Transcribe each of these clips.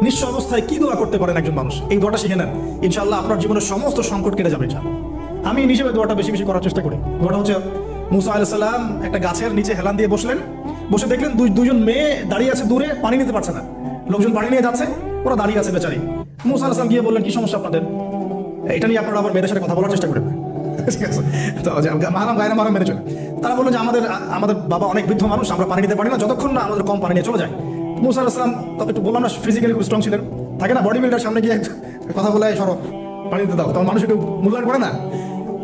নিঃস্ব অবস্থায় কি দোয়া করতে পারেন একজন মানুষ, এই দোয়াটা শিখে নেন, ইনশাআল্লাহ আপনার জীবনের সমস্ত সংকট কেটে যাবে ইনশাআল্লাহ। আমি নিজেও দোয়াটা বেশি বেশি করার চেষ্টা করি। দোয়াটা হচ্ছে, মুসা আলাইহিস সালাম একটা গাছের নিচে হেলান দিয়ে বসলেন, বসে দেখলেন দুজন মেয়ে দাঁড়িয়ে আছে দূরে, পানি নিতে পারছে না, লোকজন পানি নিয়ে যাচ্ছে, ওরা দাঁড়িয়ে আছে বেচারি। মুসা আলাইহিস সালাম গিয়ে বললেন, কি সমস্যা আপনাদের? এটা নিয়ে আপনারা আবার মেয়েদের সাথে কথা বলার চেষ্টা করেন, ঠিক আছে? তো মাহারাম গায়রা মাহারাম মেনে চলে। তারা বললো যে আমাদের বাবা অনেক বৃদ্ধ মানুষ, আমরা পানি নিতে পারি না যতক্ষণ না আমাদের কম পানি নিয়ে চলে যায়। মুসা আলাইহিস সালাম তবে একটু বললাম না, ফিজিক্যালি খুব স্ট্রং ছিলেন, থাকে না বডি বিল্ডার, সামনে গিয়ে কথা বলে সরো পানি দিতে দাও, তখন মানুষ একটু মূল্যায়ন করে না।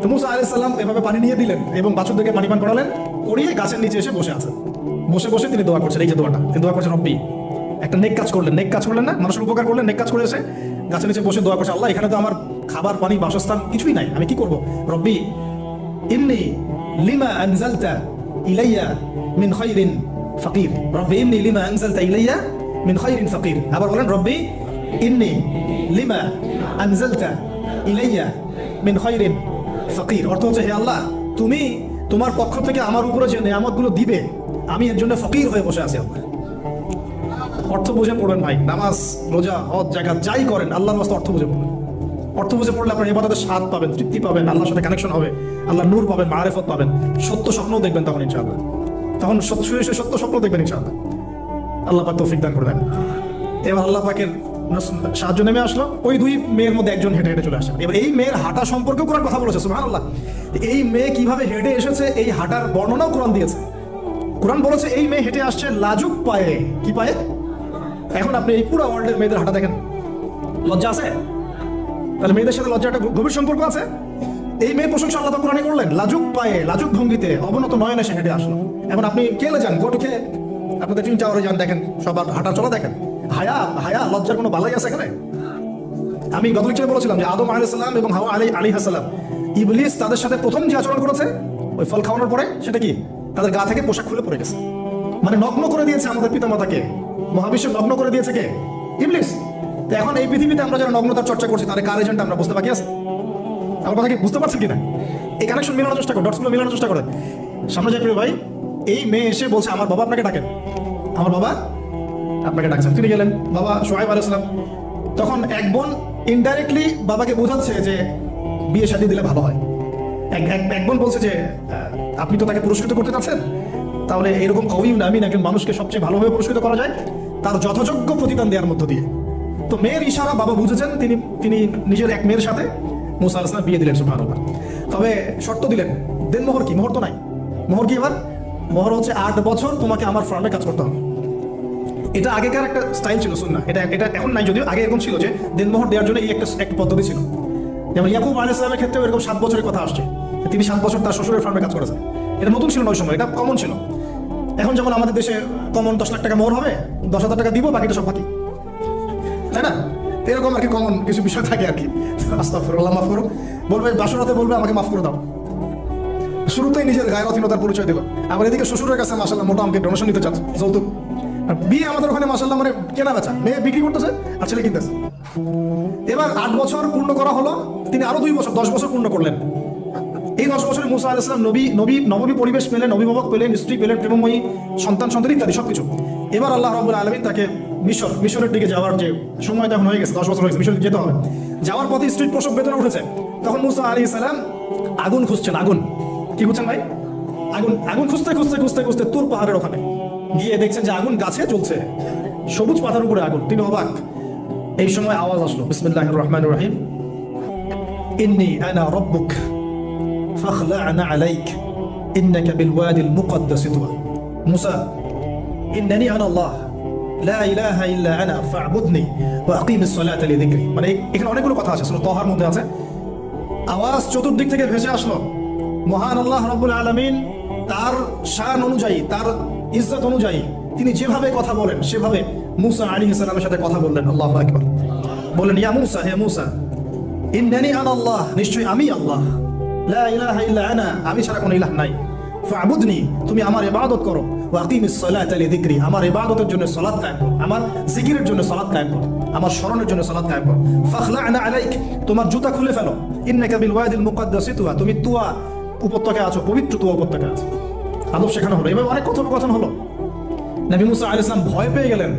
তো মুসা আলাইহিস সালাম এভাবে পানি নিয়ে দিলেন এবং বাছুরদেরকে পানি পান করালেন, করিয়ে গাছের নিচে এসে বসে আছেন। বসে বসে তিনি দোয়া করছেন, এই যে দোয়াটা, তিনি দোয়া করছেন রব্বি, একটা নেক কাজ করলেন, নেক কাজ করলেন না, মানুষের উপকার করলেন, নেক কাজ করে এসে গাছের নিচে বসে দোয়া করছে, আল্লাহ এখানে তো আমার খাবার পানি বাসস্থান কিছুই নাই, আমি কি করব? রব্বি ইন্নী লিমা আনজালতা ইলাইয়া মিন খায়রিন ফাকির, রব্বি ইন্নী লিমা আনজালতা ইলাইয়া মিন খায়রিন ফাকির। আবার বলেন, রব্বি ইন্নী লিমা আনজালতা ইলাইয়া মিন খায়রিন ফাকির। অর্থ হচ্ছে, হে আল্লাহ, তুমি তোমার পক্ষ থেকে আমার উপরে যে নিয়ামতগুলো দিবে, আমি এর জন্য ফকির হয়ে বসে আছি। আল্লাহ অর্থ বুঝে পড়বেন ভাই, নামাজ রোজা হজ জাকাত যাই করেন আল্লাহর রাস্তায় অর্থ বুঝে পড়বেন। অর্থ বুঝে পড়লে আপনার ইবাদতের স্বাদ পাবেন, তৃপ্তি পাবেন, আল্লাহর সাথে কানেকশন হবে, আল্লাহর নূর পাবেন, মারিফত পাবেন, সত্য স্বপ্নও দেখবেন তখন ইনশাআল্লাহ। তখন সত্য স্বপ্ন দেখবেন ইনশাআল্লাহ। আল্লাহ পাক তৌফিক দান করে দেন। এবার আল্লাহ পাকের সাহায্য নেমে আসলো, ওই দুই মেয়ের মধ্যে একজন হেঁটে হেঁটে চলে আসেন। এবার এই মেয়ের হাঁটা সম্পর্কেও কোরআন কথা বলেছে, সুবহানাল্লাহ। এই মেয়ে কিভাবে হেঁটে এসেছে এই হাঁটার বর্ণনাও কোরআন দিয়েছে। কোরআন বলেছে এই মেয়ে হেঁটে আসছে লাজুক পায়ে। কি পায়ে? এখন আপনি এই পুরো ওয়ার্ল্ডের মেয়েদের হাঁটা দেখেন, লজ্জা আছে? তাহলে মেয়েদের সাথে লজ্জা একটা গভীর সম্পর্ক আছে। এই মেয়ের প্রশংসা আল্লাহ কোরআনে করলেন, লাজুক পায়ে, লাজুক ভঙ্গিতে, অবনত নয়নে সে হেঁটে আসলো। এখন আপনি কেলে যান, গোটুকে আপনাদের টুইন টাওয়ারে যান, দেখেন সবার হাঁটা চলা দেখেন। হায়া লজ্জার কোনো বালাই আছে এখানে? আমি গত লেকচারে বলেছিলাম যে আদম আলাইহিস সালাম এবং হাওয়া আলাইহিস সালাম, ইবলিস তাদের সাথে প্রথম যে আচরণ করেছে ওই ফল খাওয়ানোর পরে, সেটা কি? তাদের গা থেকে পোশাক খুলে পড়ে গেছে, মানে নগ্ন করে দিয়েছে আমাদের পিতামাতাকে। মহাবিশ্ব নগ্ন করে দিয়েছে কে? ইবলিস। তো এখন এই পৃথিবীতে আমরা যারা নগ্নতার চর্চা করছি তাদের কার এজেন্ট আমরা বুঝতে বাকি আছে? আমার কথা কি বুঝতে পারছেন কিনা? এই কানেকশন মেলানোর চেষ্টা করো, ডটসগুলো মেলানোর চেষ্টা করেন। সামনে যাই প্রিয় ভাই, এই মেয়ে এসে বলছে আমার বাবা আপনাকে ডাকেন, আমার বাবা আপনাকে ডাকছেন। তিনি গেলেন, বাবা শুআয়ব আলাইহিস সালাম। তখন এক বোন ইনডাইরেক্টলি বাবাকে বোঝাচ্ছে যে বিয়ে শাদী দিলে ভালো হয়। এক বোন বলছে যে আপনি তো তাকে পুরস্কৃত করতে চাচ্ছেন, তাহলে এরকম কওয়িউন আমিন, একজন মানুষকে সবচেয়ে ভালোভাবে পুরস্কৃত করা যায় তার যথাযোগ্য প্রতিদান দেওয়ার মধ্য দিয়ে। তো মেয়ের ইশারা বাবা বুঝেছেন, তিনি নিজের এক মেয়ের সাথে মুসা আলাইহিস সালাম বিয়ে দিলেন, সুবহানাল্লাহ। তবে শর্ত দিলেন, দেন মোহর কি? মোহর তো নাই। মোহর কি? এবার মোহর হচ্ছে 8 বছর তোমাকে আমার ফার্মে কাজ করতে হবে। এটা আগেকার একটা স্টাইল ছিল, সুন্নাহ। এটা এখন নাই, যদিও আগে এরকম ছিল যে দেনমোহর দেওয়ার জন্য এই একটা পদ্ধতি ছিল। যেমন ইয়াকুব আলাইহিস সালামের ক্ষেত্রেও এরকম 7 বছরের কথা আসছে, তিনি 7 বছর তার শ্বশুরের ফার্মে কাজ করেছেন। এটা নতুন ছিল না ওই সময়, এটা কমন ছিল। এখন যেমন আমাদের দেশে কমন 10 লাখ টাকা মোহর হবে, 10,000 টাকা দিব, বাকিটা সব বাকি, তাই না? এরকম আর কি কমন কিছু বিষয় থাকে আর কি। আস্তাগফিরুল্লাহ, মাফ করো। বলবে বাসরাতে, বলবে আমাকে মাফ করে দাও, শুরুতেই নিজের গায়রথীনতার পরিচয় দেবে। আবার এদিকে শ্বশুরের কাছে মাশাআল্লাহ মোটা অঙ্কের ডোনেশন নিতে চাচ্ছে, যৌতুক। বিয়ে আমাদের ওখানে মাশাআল্লাহ মানে কেনা বেচা, মেয়ে বিক্রি করতেছে আর ছেলে কিনতেছে। এবার 8 বছর পূর্ণ করা হলো, তিনি আরো 2 বছর 10 বছর পূর্ণ করলেন। এই 10 বছরে মুসা আলাইহিস সালাম নবী পরিবেশ পেলেন, নবীবাবক পেলেন, স্ত্রী পেলেন, প্রেমময়ী সন্তান ইত্যাদি সবকিছু। এবার আল্লাহ রাব্বুল আলামিন তাকে মিশরের দিকে যাওয়ার যে সময় তখন হয়ে গেছে, 10 বছর হয়ে গেছে, মিশরে যেতে হবে। যাওয়ার পথে স্ত্রীর প্রসব বেদনা উঠেছে। তখন মুসা আলাইহিস সালাম আগুন খুঁজছেন। আগুন কি খুঁজছেন ভাই? আগুন খুঁজতে তুর পাহাড়ের ওখানে গিয়ে দেখছেন যে আগুন গাছে জ্বলছে, সবুজ পাতার উপরে আগুন। তিনি অবাক। এই সময় আওয়াজ আসলো, বিসমিল্লাহির রহমানির রহিম, ইন্নী আনা রাব্বুক ফাখলা'না আলাইক ইন্নাকা বিল ওয়াদিল মুকদ্দাস তুয়া। মুসা, ইন্নানি আনা আল্লাহ লা ইলাহা ইল্লা আনা ফা'বুদনি ওয়া আকিমিস সালাতা লিযিকরি। মানে এখানে অনেকগুলো কথা আছে, সূরা তাহার মধ্যে আছে। আওয়াজ চতুর্দিক থেকে ভেসে আসলো। মহান আল্লাহ রাব্বুল আলামিন তার শান অনুযায়ী, তার ইজ্জত অনুযায়ী তিনি যেভাবে কথা বলেন সেভাবে মুসা আলাইহিস সালামের সাথে কথা বললেন। আল্লাহু আকবার। বলেন, ইয়া মুসা, হে মুসা, ইন্নানি আনা আল্লাহ, নিশ্চয়ই আমি আল্লাহ, লা ইলাহা ইল্লা আনা, আমি ছাড়া কোনো ইলাহ নাই, ফা'বুদনি, তুমি আমার ইবাদত করো, ওয়া আকিমিস সালাতা লিযিকরি, আমার ইবাদতের জন্য সালাত কায়েম করো, আমার জিকিরের জন্য সালাত কায়েম করো, আমার স্মরণের জন্য সালাত কায়েম করো। ফাখলা'না আলাইক, তোমার জুতা খুলে ফেলো, ইন্নাকা বিল ওয়াদিল মুকদ্দাস তুয়া, তুমি তুয়া উপত্যকায় আছো, পবিত্র তুয়া উপত্যকায় আছো। আদব শেখানো হলো। এভাবে অনেক কথোপকথন হলো। নবী মুসা আলাইহিস সালাম ভয় পেয়ে গেলেন।